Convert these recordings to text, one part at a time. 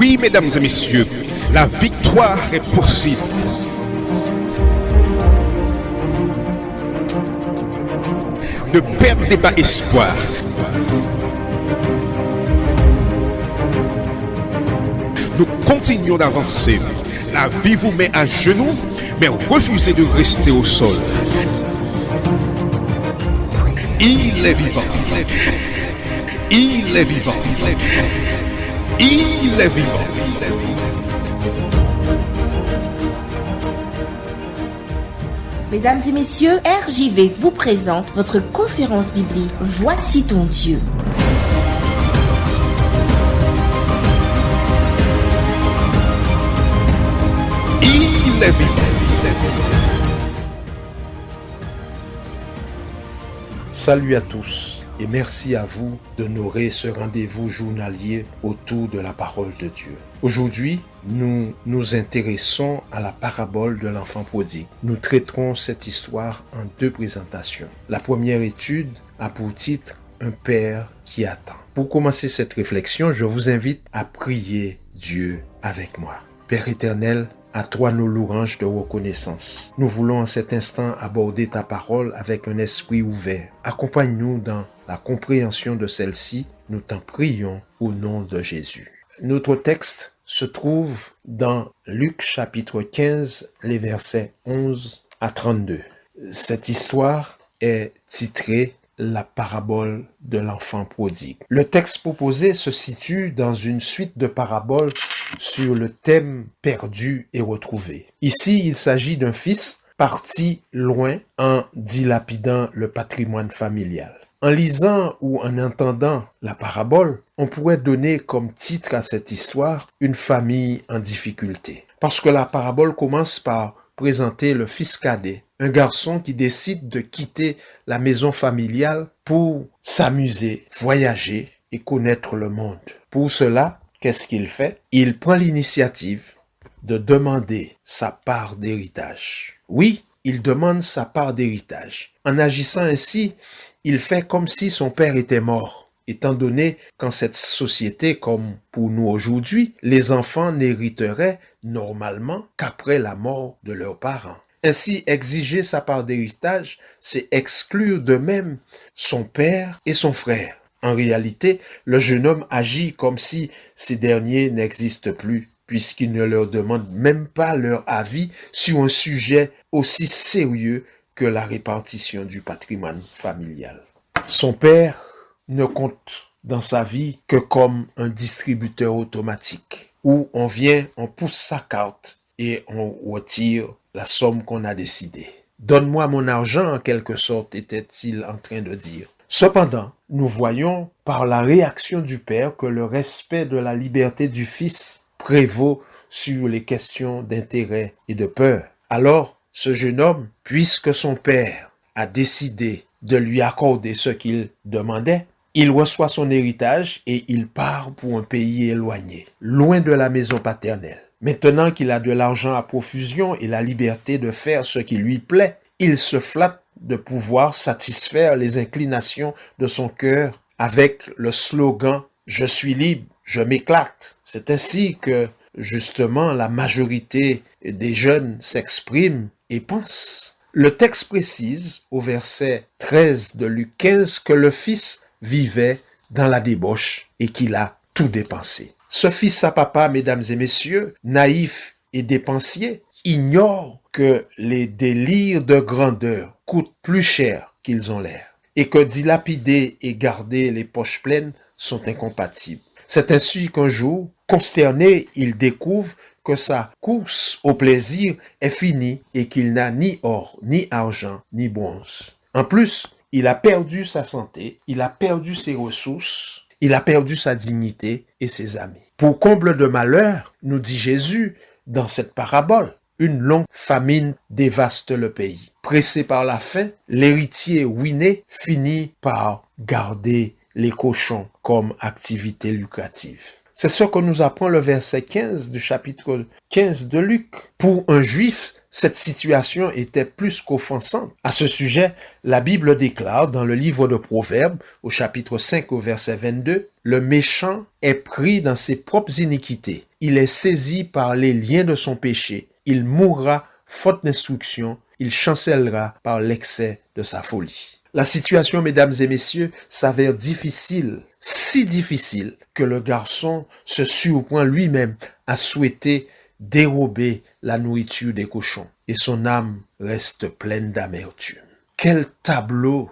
Oui, mesdames et messieurs, la victoire est possible. Ne perdez pas espoir. Nous continuons d'avancer. La vie vous met à genoux, mais refusez de rester au sol. Il est vivant. Il est vivant. Il est vivant. Mesdames et messieurs, RJV vous présente votre conférence biblique Voici ton Dieu. Il est vivant. Salut à tous et merci à vous d'honorer ce rendez-vous journalier autour de la parole de Dieu. Aujourd'hui, nous nous intéressons à la parabole de l'enfant prodigue. Nous traiterons cette histoire en 2 présentations. La première étude a pour titre « Un père qui attend ». Pour commencer cette réflexion, je vous invite à prier Dieu avec moi. Père éternel, à toi nos louanges de reconnaissance. Nous voulons en cet instant aborder ta parole avec un esprit ouvert. Accompagne-nous dans la compréhension de celle-ci. Nous t'en prions au nom de Jésus. Notre texte se trouve dans Luc chapitre 15, les versets 11 à 32. Cette histoire est titrée la parabole de l'enfant prodigue. Le texte proposé se situe dans une suite de paraboles sur le thème perdu et retrouvé. Ici, il s'agit d'un fils parti loin en dilapidant le patrimoine familial. En lisant ou en entendant la parabole, on pourrait donner comme titre à cette histoire « Une famille en difficulté ». Parce que la parabole commence par présenter le fils cadet, un garçon qui décide de quitter la maison familiale pour s'amuser, voyager et connaître le monde. Pour cela, qu'est-ce qu'il fait? Il prend l'initiative de demander sa part d'héritage. Oui, il demande sa part d'héritage. En agissant ainsi, il fait comme si son père était mort, étant donné qu'en cette société, comme pour nous aujourd'hui, les enfants n'hériteraient normalement qu'après la mort de leurs parents. Ainsi, exiger sa part d'héritage, c'est exclure de même son père et son frère. En réalité, le jeune homme agit comme si ces derniers n'existent plus, puisqu'il ne leur demande même pas leur avis sur un sujet aussi sérieux que la répartition du patrimoine familial. Son père ne compte dans sa vie que comme un distributeur automatique, où on vient, on pousse sa carte et on retire la somme qu'on a décidée. Donne-moi mon argent, en quelque sorte, était-il en train de dire. Cependant, nous voyons par la réaction du père que le respect de la liberté du fils prévaut sur les questions d'intérêt et de peur. Alors, ce jeune homme, puisque son père a décidé de lui accorder ce qu'il demandait, il reçoit son héritage et il part pour un pays éloigné, loin de la maison paternelle. Maintenant qu'il a de l'argent à profusion et la liberté de faire ce qui lui plaît, il se flatte de pouvoir satisfaire les inclinations de son cœur avec le slogan « Je suis libre, je m'éclate ». C'est ainsi que, justement, la majorité des jeunes s'expriment et pensent. Le texte précise, au verset 13 de Luc 15, que le fils vivait dans la débauche et qu'il a tout dépensé. Ce fils à papa, mesdames et messieurs, naïf et dépensier, ignore que les délires de grandeur coûtent plus cher qu'ils ont l'air et que dilapider et garder les poches pleines sont incompatibles. C'est ainsi qu'un jour, consterné, il découvre que sa course au plaisir est finie et qu'il n'a ni or, ni argent, ni bronze. En plus, il a perdu sa santé, il a perdu ses ressources, il a perdu sa dignité et ses amis. Pour comble de malheur, nous dit Jésus dans cette parabole, une longue famine dévaste le pays. Pressé par la faim, l'héritier ruiné finit par garder les cochons comme activité lucrative. C'est ce que nous apprend le verset 15 du chapitre 15 de Luc. Pour un juif, cette situation était plus qu'offensante. À ce sujet, la Bible déclare dans le livre de Proverbes, au chapitre 5, au verset 22, « Le méchant est pris dans ses propres iniquités. Il est saisi par les liens de son péché. Il mourra faute d'instruction. Il chancellera par l'excès de sa folie. » La situation, mesdames et messieurs, s'avère difficile, si difficile que le garçon se surprend lui-même à souhaiter dérober la nourriture des cochons et son âme reste pleine d'amertume. Quel tableau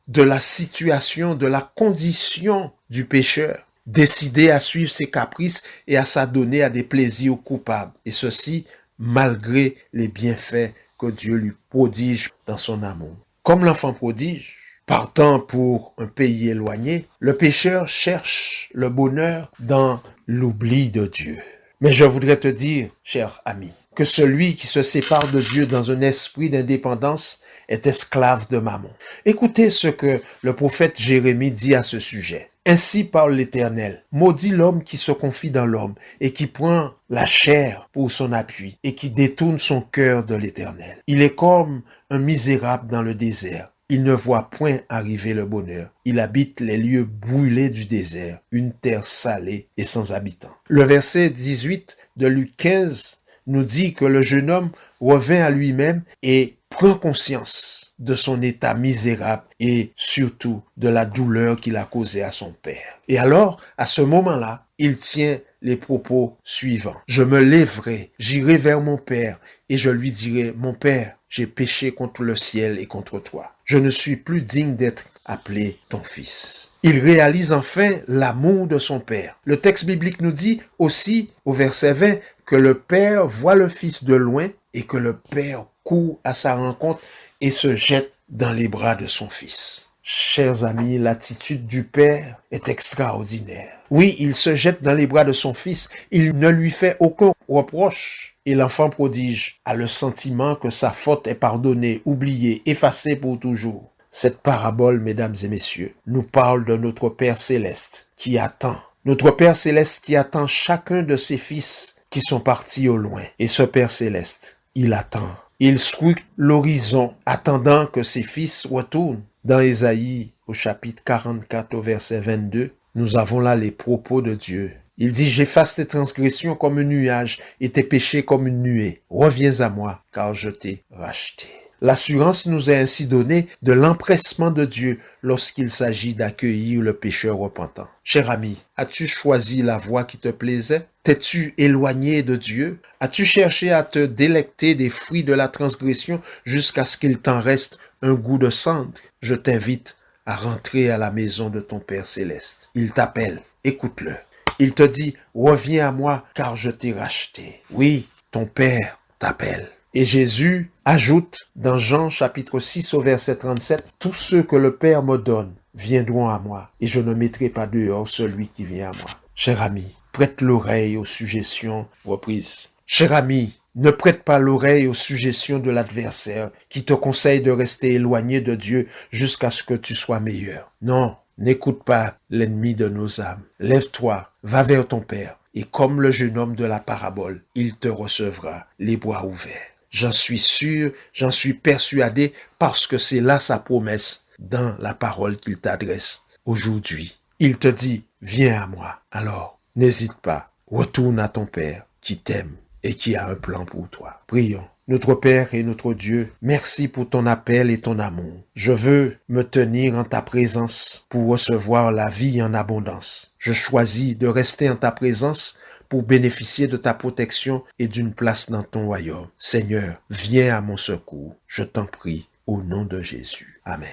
de la situation, de la condition du pécheur, décidé à suivre ses caprices et à s'adonner à des plaisirs coupables, et ceci malgré les bienfaits que Dieu lui prodige dans son amour. Comme l'enfant prodige, partant pour un pays éloigné, le pécheur cherche le bonheur dans l'oubli de Dieu. Mais je voudrais te dire, cher ami, que celui qui se sépare de Dieu dans un esprit d'indépendance est esclave de Mammon. Écoutez ce que le prophète Jérémie dit à ce sujet. Ainsi parle l'Éternel, maudit l'homme qui se confie dans l'homme et qui prend la chair pour son appui et qui détourne son cœur de l'Éternel. Il est comme un misérable dans le désert. Il ne voit point arriver le bonheur. Il habite les lieux brûlés du désert, une terre salée et sans habitants. Le verset 18 de Luc 15 nous dit que le jeune homme revint à lui-même et prend conscience de son état misérable et surtout de la douleur qu'il a causée à son père. Et alors, à ce moment-là, il tient les propos suivants. « Je me lèverai, j'irai vers mon père et je lui dirai, mon père, j'ai péché contre le ciel et contre toi. Je ne suis plus digne d'être appelé ton fils. » Il réalise enfin l'amour de son père. Le texte biblique nous dit aussi, au verset 20, que le père voit le fils de loin et que le père court à sa rencontre et se jette dans les bras de son fils. Chers amis, l'attitude du père est extraordinaire. Oui, il se jette dans les bras de son fils, il ne lui fait aucun reproche. Et l'enfant prodige a le sentiment que sa faute est pardonnée, oubliée, effacée pour toujours. Cette parabole, mesdames et messieurs, nous parle de notre Père Céleste qui attend. Notre Père Céleste qui attend chacun de ses fils qui sont partis au loin. Et ce Père Céleste, il attend. Il scrute l'horizon, attendant que ses fils retournent. Dans Ésaïe, au chapitre 44, au verset 22, nous avons là les propos de Dieu. Il dit, « J'efface tes transgressions comme un nuage et tes péchés comme une nuée. Reviens à moi, car je t'ai racheté. » L'assurance nous est ainsi donnée de l'empressement de Dieu lorsqu'il s'agit d'accueillir le pécheur repentant. Cher ami, as-tu choisi la voie qui te plaisait? T'es-tu éloigné de Dieu? As-tu cherché à te délecter des fruits de la transgression jusqu'à ce qu'il t'en reste un goût de cendre? Je t'invite à rentrer à la maison de ton Père Céleste. Il t'appelle, écoute-le. Il te dit, reviens à moi car je t'ai racheté. Oui, ton Père t'appelle. Et Jésus ajoute dans Jean chapitre 6 au verset 37, « Tous ceux que le Père me donne viendront à moi, et je ne mettrai pas dehors celui qui vient à moi. » Cher ami, prête l'oreille aux suggestions reprises. Cher ami, ne prête pas l'oreille aux suggestions de l'adversaire qui te conseille de rester éloigné de Dieu jusqu'à ce que tu sois meilleur. Non, n'écoute pas l'ennemi de nos âmes. Lève-toi, va vers ton Père, et comme le jeune homme de la parabole, il te recevra les bras ouverts. J'en suis sûr, j'en suis persuadé, parce que c'est là sa promesse dans la parole qu'il t'adresse aujourd'hui. Il te dit, viens à moi. Alors, n'hésite pas, retourne à ton Père qui t'aime et qui a un plan pour toi. Prions. Notre Père et notre Dieu, merci pour ton appel et ton amour. Je veux me tenir en ta présence pour recevoir la vie en abondance. Je choisis de rester en ta présence pour bénéficier de ta protection et d'une place dans ton royaume. Seigneur, viens à mon secours. Je t'en prie, au nom de Jésus. Amen.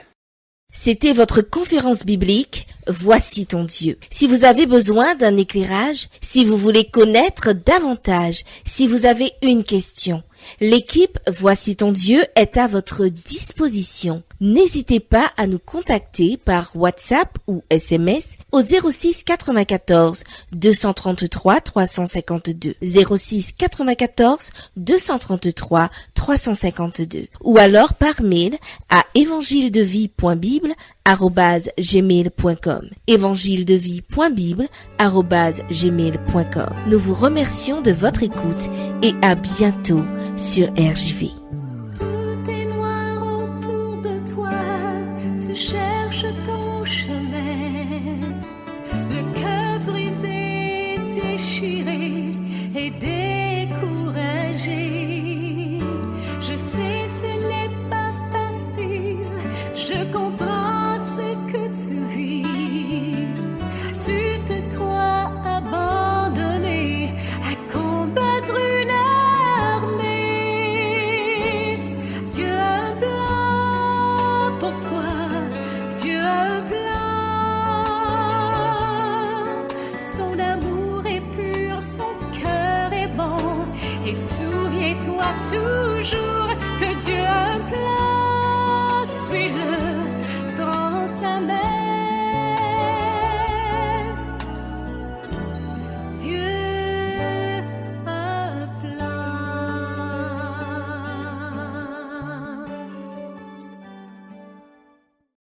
C'était votre conférence biblique « Voici ton Dieu ». Si vous avez besoin d'un éclairage, si vous voulez connaître davantage, si vous avez une question, l'équipe « Voici ton Dieu » est à votre disposition. N'hésitez pas à nous contacter par WhatsApp ou SMS au 06 94 233 352 06 94 233 352 ou alors par mail à evangiledevie.bible évangile-de-vie.bible@gmail.com, évangile-de-vie.bible@gmail.com. Nous vous remercions de votre écoute et à bientôt sur RJV. Tout est noir autour de toi, tu cherches ton chemin, le cœur brisé, déchiré et découragé. Je sais, ce n'est pas facile, je comprends.